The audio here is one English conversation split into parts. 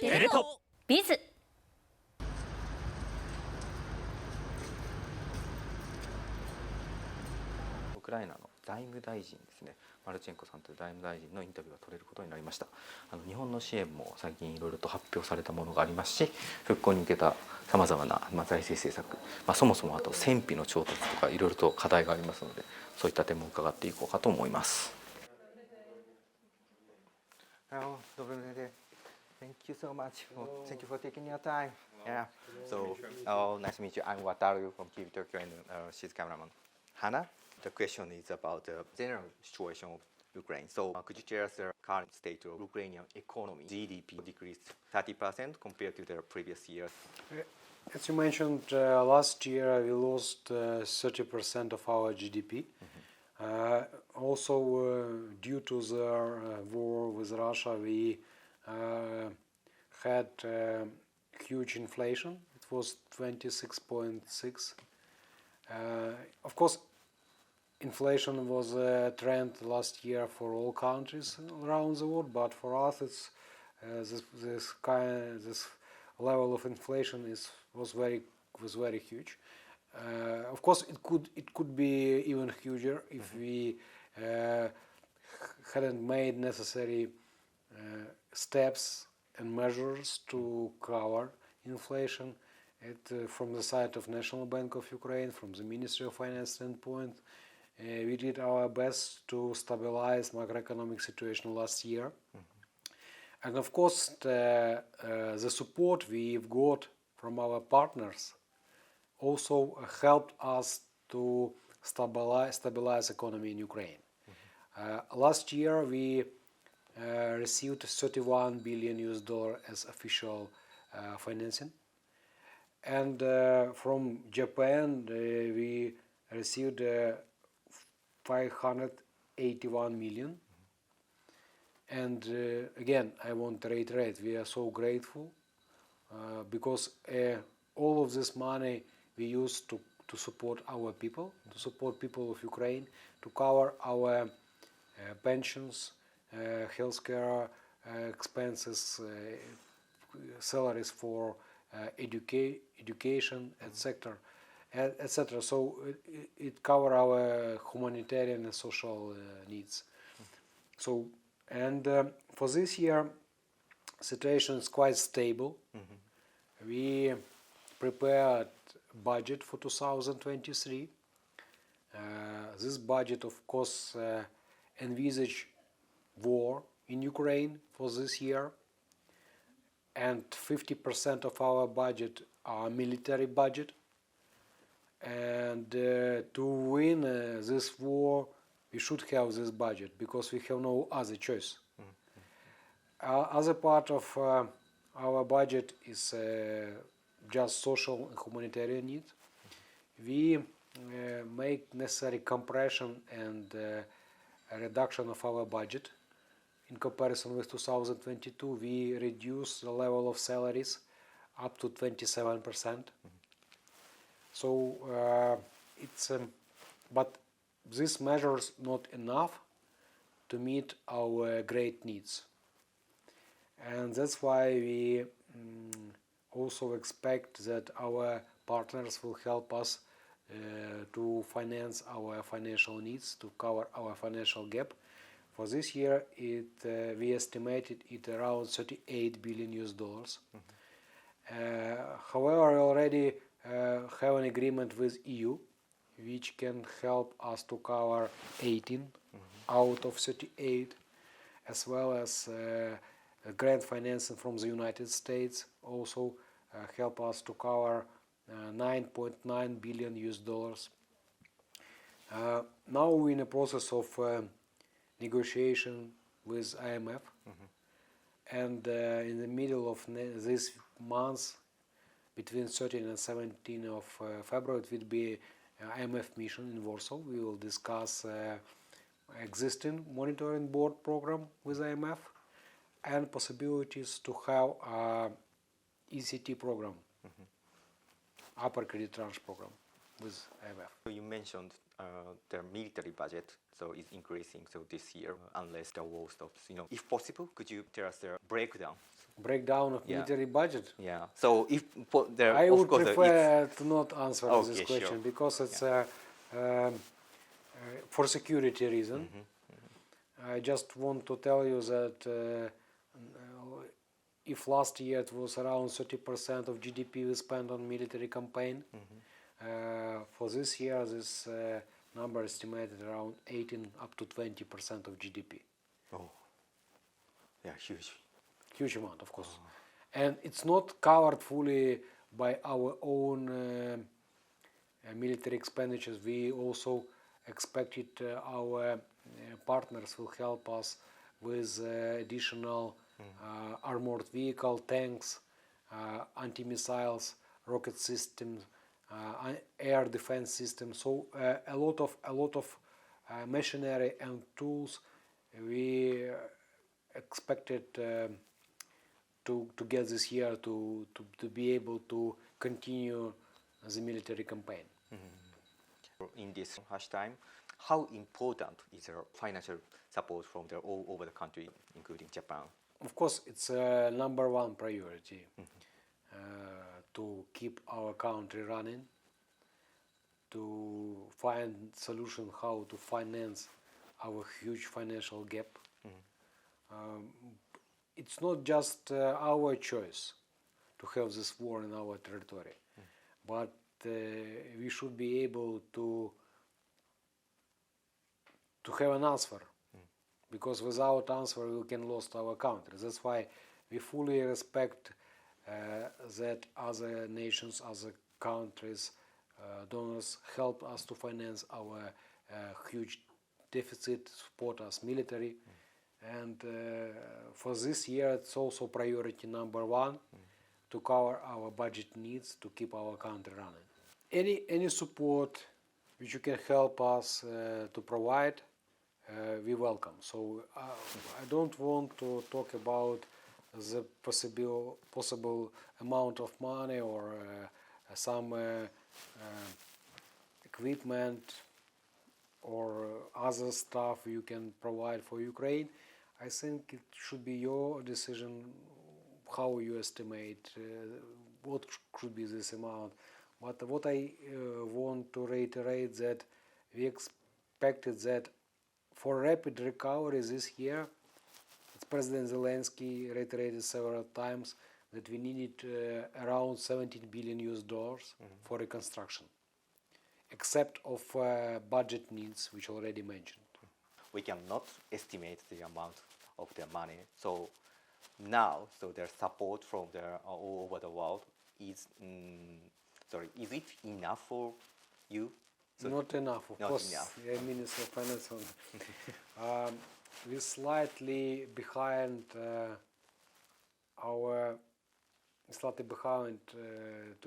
テレ東BIZ。ウクライナの財務大臣ですね、マルチェンコさんという財務大臣のインタビューが取れることになりました。日本の支援も最近いろいろと発表されたものがありますし、復興に向けたさまざまな財政政策、そもそもあと戦費の調達とかいろいろと課題がありますので、そういった点も伺っていこうかと思います。Thank you so much. Thank you for taking your time. Yeah. So, nice to meet you. I'm Wataru from TV Tokyo, and she's cameraman Hana. The question is about the general situation of Ukraine. So, could you tell us the current state of Ukrainian economy? GDP decreased 30% compared to the previous year. As you mentioned, last year we lost 30% of our GDP. Also, due to the war with Russia, we had huge inflation. It was 26.6. Of course, inflation was a trend last year for all countries around the world, but for us, it's this level of inflation was very huge. Of course, it could be even huger if we hadn't made necessary steps and measures to cover inflation. From the side of National Bank of Ukraine, from the Ministry of Finance standpoint, we did our best to stabilize macroeconomic situation last year. And of course, the support we've got from our partners also helped us to stabilize economy in Ukraine. Last year we received $31 billion as official financing, and from Japan we received 581 million. And again, I want to reiterate, we are so grateful because all of this money we use to support our people, to support people of Ukraine, to cover our pensions, healthcare expenses, salaries for education, etc., etc. So it covers our humanitarian and social needs. So, and for this year, situation is quite stable. We prepared budget for 2023. This budget, of course, envisage war in Ukraine for this year, and 50% of our budget are military budget. And to win this war, we should have this budget because we have no other choice. Other part of our budget is just social and humanitarian needs. We make necessary compression and reduction of our budget. In comparison with 2022, we reduce the level of salaries up to 27%. So but these measures not enough to meet our great needs. And that's why we also expect that our partners will help us to finance our financial needs, to cover our financial gap. For this year, we estimated it around $38 billion. However, we already have an agreement with EU, which can help us to cover 18 out of 38, as well as grant financing from the United States also help us to cover $9.9 billion. Now we're in a process of negotiation with IMF, and in the middle of this month, between 13 and 17 of February, it will be IMF mission in Warsaw. We will discuss existing monitoring board program with IMF and possibilities to have a ECT program, upper credit tranche program with IMF. So you mentioned the military budget, so it's increasing so this year unless the war stops. If possible, could you tell us the breakdown breakdown of military budget. Yeah. So if there, I of would course, prefer to not answer this Okay, question sure. because it's for security reason. I just want to tell you that if last year it was around 30% of GDP we spent on military campaign, for this year this number estimated around 18 up to 20% of GDP. Oh, yeah, huge. Huge amount, of course. And it's not covered fully by our own military expenditures. We also expected our partners will help us with additional armored vehicle, tanks, anti-missiles, rocket systems, air defense systems. So a lot of machinery and tools we expected to get this year to be able to continue the military campaign. In this harsh time, how important is the financial support from all over the country, including Japan? Of course, it's a number one priority to keep our country running, to find solution how to finance our huge financial gap. It's not just our choice to have this war in our territory, but we should be able to have an answer, because without answer we can lose our country. That's why we fully respect that other nations, other countries, donors help us to finance our huge deficit, support us military. And for this year, it's also priority number one to cover our budget needs to keep our country running. Any support which you can help us to provide, we welcome. So I don't want to talk about the possible amount of money or some equipment or other stuff you can provide for Ukraine. I think it should be your decision how you estimate what should be this amount. But what I want to reiterate that we expected that for rapid recovery this year, President Zelensky reiterated several times that we needed around $17 billion for reconstruction, except of budget needs, which already mentioned. We cannot estimate the amount of the money. So now, their support from all over the world is is it enough for you? So not enough, of not course. Enough. Minister of Finance. We're slightly behind to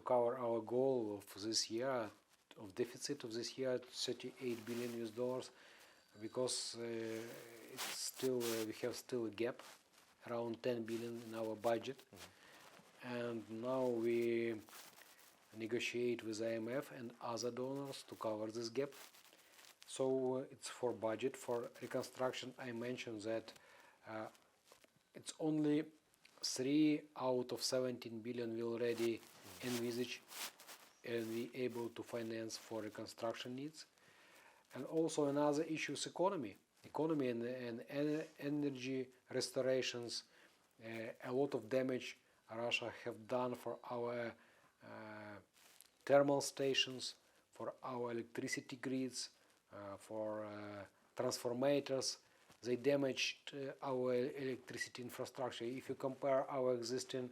cover our goal of this year, of deficit of this year, $38 billion, because it's still we have still a gap around 10 billion in our budget, and now we negotiate with IMF and other donors to cover this gap. So it's for budget. For reconstruction, I mentioned that it's only 3 out of 17 billion we already envisage and we able to finance for reconstruction needs. And also another issue is economy and energy restorations. A lot of damage Russia have done for our thermal stations, for our electricity grids, for transformators. They damaged our electricity infrastructure. If you compare our existing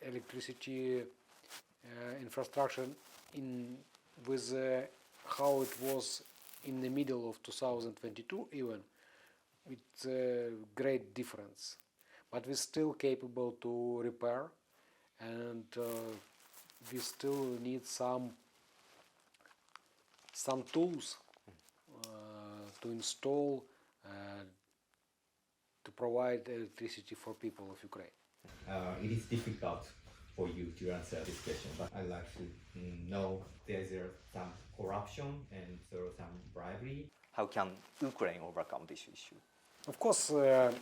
electricity infrastructure with how it was in the middle of 2022 even, it's a great difference. But we're still capable to repair, and we still need some tools to install to provide electricity for people of Ukraine. It is difficult for you to answer this question, but I'd like to know there's some corruption and some bribery. How can Ukraine overcome this issue? Of course, the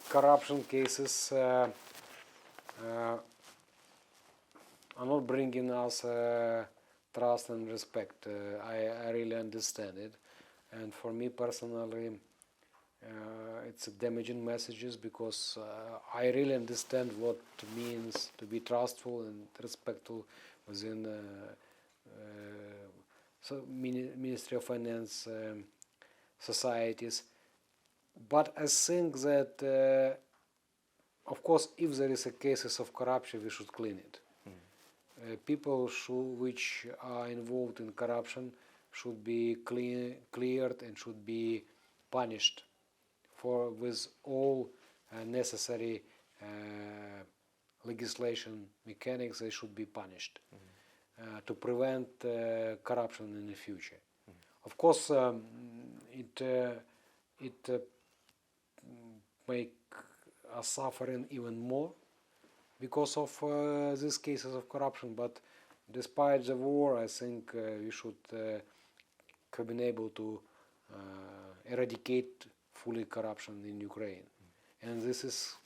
corruption cases are not bringing us trust and respect. I really understand it, and for me personally, it's damaging messages because I really understand what it means to be trustful and respectful within Ministry of Finance societies. But I think that, of course, if there is a cases of corruption, we should clean it. People which are involved in corruption should be cleared and should be punished with all necessary legislation mechanics. They should be punished to prevent corruption in the future. Of course, it make us suffering even more because of these cases of corruption. But despite the war, I think we should have been able to eradicate fully corruption in Ukraine, and this is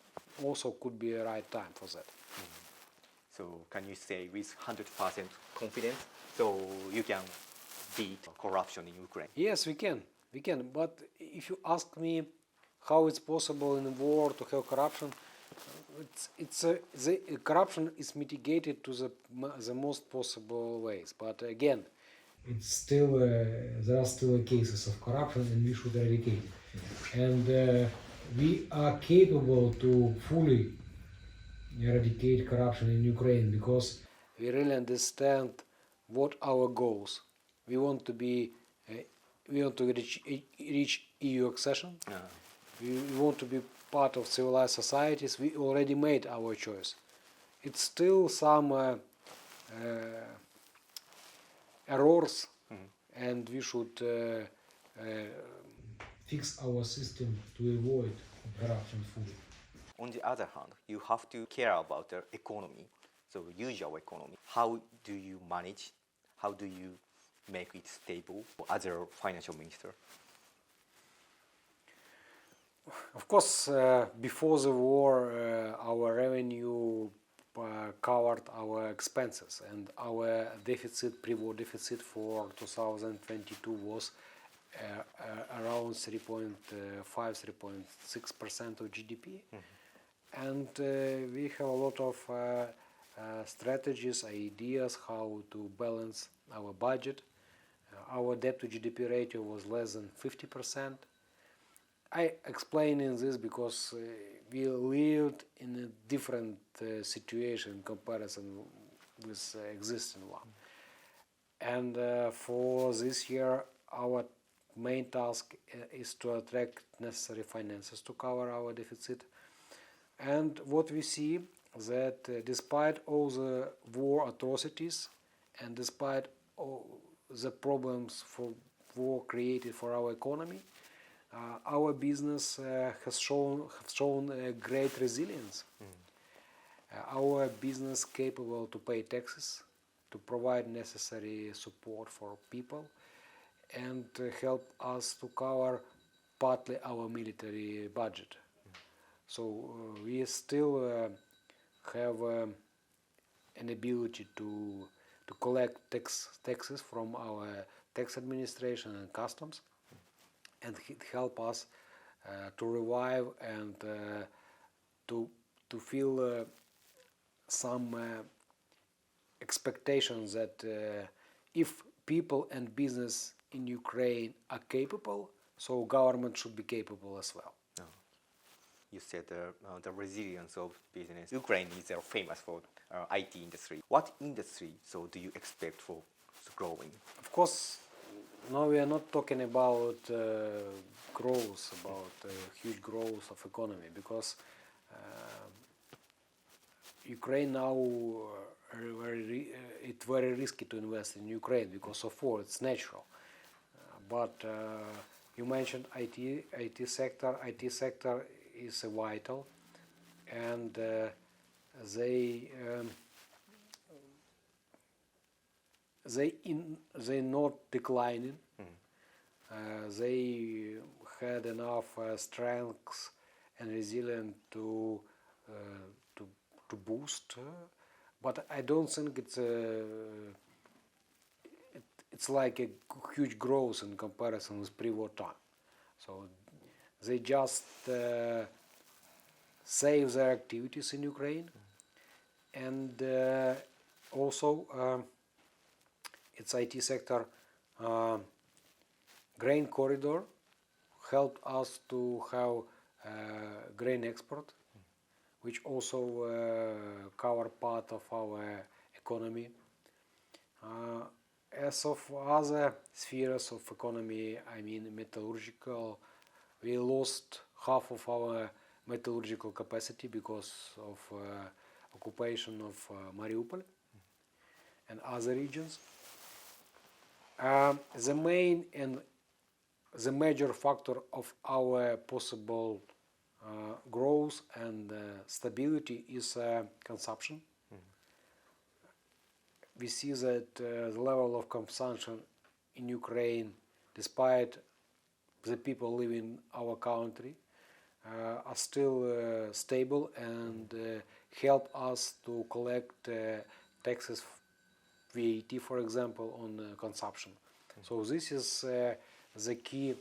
also could be a right time for that. So can you say with 100% confidence, so you can beat corruption in Ukraine? Yes, we can. But if you ask me how it's possible in a war to have corruption, the corruption is mitigated to the most possible ways. But again, it's still there are still cases of corruption, and we should eradicate it. And we are capable to fully eradicate corruption in Ukraine because we really understand what our goals. We want to reach EU accession. We want to be part of civilized societies. We already made our choice. It's still some errors, and we should fix our system to avoid corruption fully. On the other hand, you have to care about the economy, so usual economy. How do you manage? How do you make it stable as a financial minister? Of course, before the war, our revenue covered our expenses, and our deficit, pre-war deficit for 2022 was around 3.5-3.6% of GDP. And we have a lot of strategies, ideas how to balance our budget. Our debt to GDP ratio was less than 50%. I explain in this because we lived in a different situation in comparison with existing one. And for this year, our main task is to attract necessary finances to cover our deficit. And what we see that despite all the war atrocities and despite all the problems for war created for our economy, our business has shown a great resilience. Our business capable to pay taxes, to provide necessary support for people, and help us to cover partly our military budget. So we still have an ability to collect taxes from our tax administration and customs, and it help us to revive and to feel some expectations that if people and business in Ukraine are capable, so government should be capable as well. You said the resilience of business. Ukraine is famous for IT industry. What industry so do you expect for growing? Of course, now we are not talking about growth, about huge growth of economy, because Ukraine now it's very risky to invest in Ukraine because of war. It's natural, but you mentioned IT sector. IT sector is vital, and they not declining. They had enough strength and resilience to boost, but I don't think it's like a huge growth in comparison with pre-war time. So they just save their activities in Ukraine, and also its IT sector grain corridor helped us to have grain export, which also cover part of our economy. As of other spheres of economy, I mean metallurgical, we lost half of our metallurgical capacity because of occupation of Mariupol and other regions. The main and the major factor of our possible growth and stability is consumption. We see that the level of consumption in Ukraine, despite the people living in our country, are still stable and help us to collect taxes, VAT, for example, on consumption. So this is the key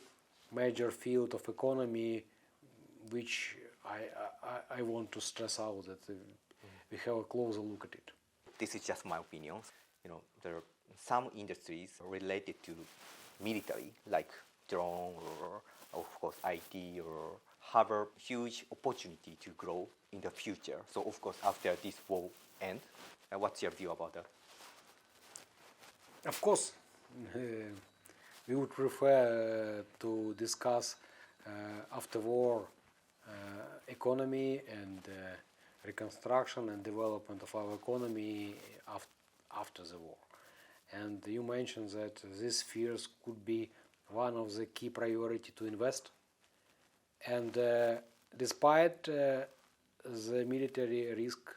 major field of economy which I want to stress out that we have a closer look at it. This is just my opinion. There are some industries related to military, like drone or, of course, IT, or have a huge opportunity to grow in the future. So, of course, after this war ends, what's your view about that? Of course, we would prefer to discuss after war economy and reconstruction and development of our economy after the war. And you mentioned that these spheres could be one of the key priority to invest. And despite the military risk,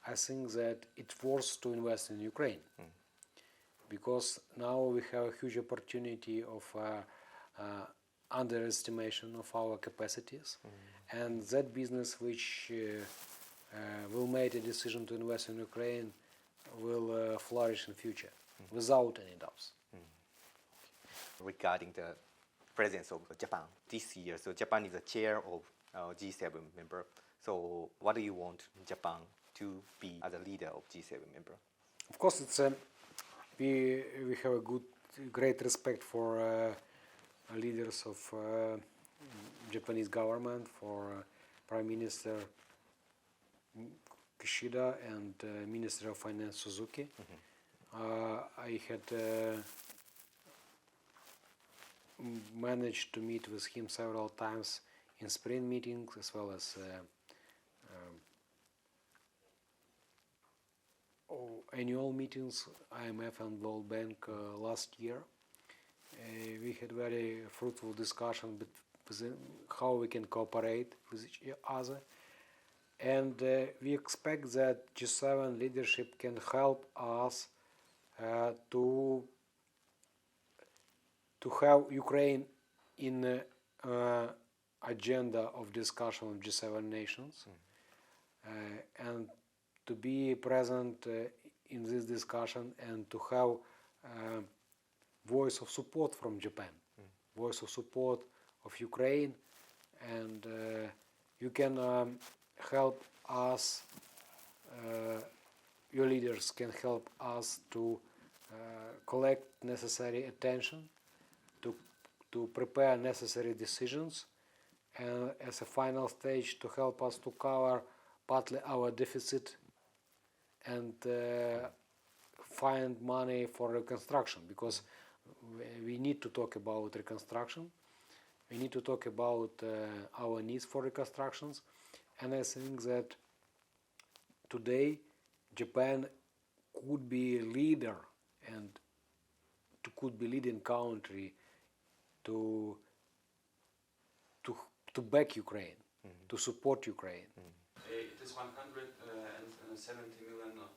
I think that it's worth to invest in Ukraine. Because now we have a huge opportunity of underestimation of our capacities. And that business which will make a decision to invest in Ukraine will flourish in future, without any doubts. Regarding the presence of Japan this year, so Japan is the chair of G7 member. So what do you want Japan to be as a leader of G7 member? Of course, it's we have a great respect for leaders of Japanese government, for Prime Minister Kishida and Minister of Finance Suzuki. I had managed to meet with him several times in spring meetings as well as annual meetings, IMF and World Bank last year. We had very fruitful discussion how we can cooperate with each other. And we expect that G7 leadership can help us to have Ukraine in the agenda of discussion of G7 nations and to be present in this discussion and to have voice of support from Japan, voice of support of Ukraine, and you can help us, your leaders can help us to collect necessary attention, to prepare necessary decisions, and as a final stage to help us to cover partly our deficit and find money for reconstruction, because we need to talk about reconstruction, we need to talk about our needs for reconstructions, and I think that today Japan could be a leader and could be leading country to back Ukraine, to support Ukraine. It is $170 million of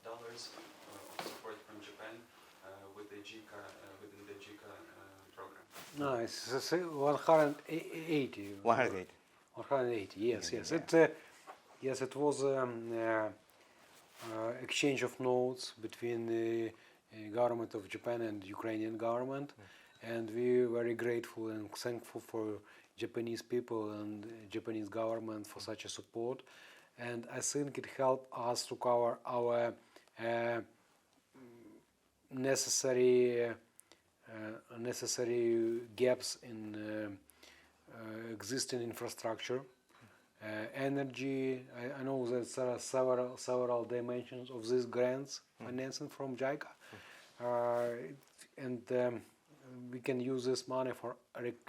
support from Japan with the JICA, within the JICA program. No, it's 180. 180. 180. Yes, yes. Yes, it was exchange of notes between the government of Japan and Ukrainian government, and we are very grateful and thankful for Japanese people and Japanese government for such a support. And I think it helped us to cover our necessary gaps in existing infrastructure, energy. I know that there are several dimensions of these grants financing from JICA, and we can use this money for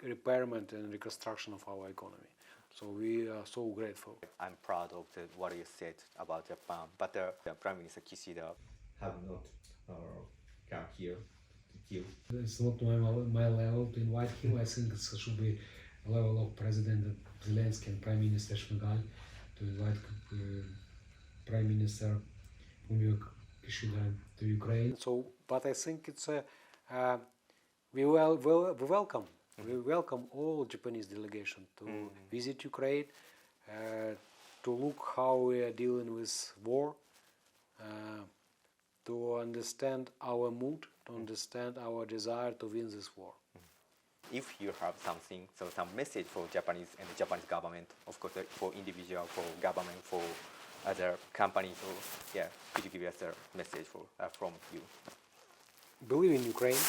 repairment and reconstruction of our economy. So we are so grateful. I'm proud of what you said about Japan, but the Prime Minister Kishida have not come here to kill. It's not my level to invite him. I think it should be a level of President Zelensky and Prime Minister Shmyhal to invite Prime Minister Fumio Kishida to Ukraine. So, but I think it's we welcome. We welcome all Japanese delegation to visit Ukraine, to look how we are dealing with war, to understand our mood, to understand our desire to win this war. If you have something, so some message for Japanese and the Japanese government, of course, for individual, for government, for other companies, so yeah, could you give us a message from you? Believe in Ukraine.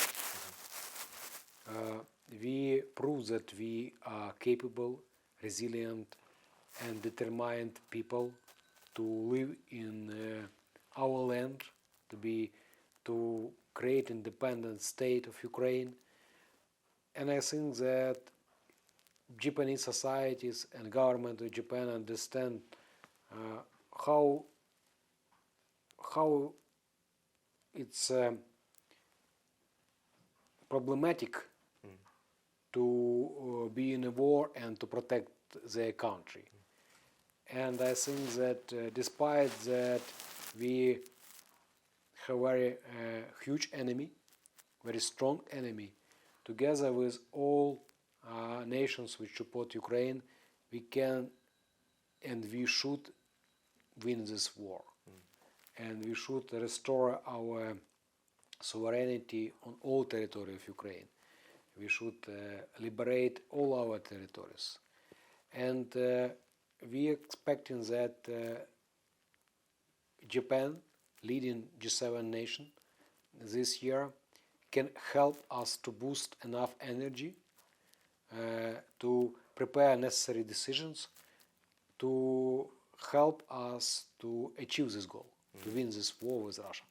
We prove that we are capable, resilient, and determined people to live in our land, to create independent state of Ukraine. And I think that Japanese societies and government of Japan understand how it's problematic to be in a war and to protect their country. And I think that despite that we have a very huge enemy, very strong enemy, together with all nations which support Ukraine, we can and we should win this war. And we should restore our sovereignty on all territory of Ukraine. We should liberate all our territories. And we are expecting that Japan, leading G7 nation this year, can help us to boost enough energy to prepare necessary decisions to help us to achieve this goal, to win this war with Russia.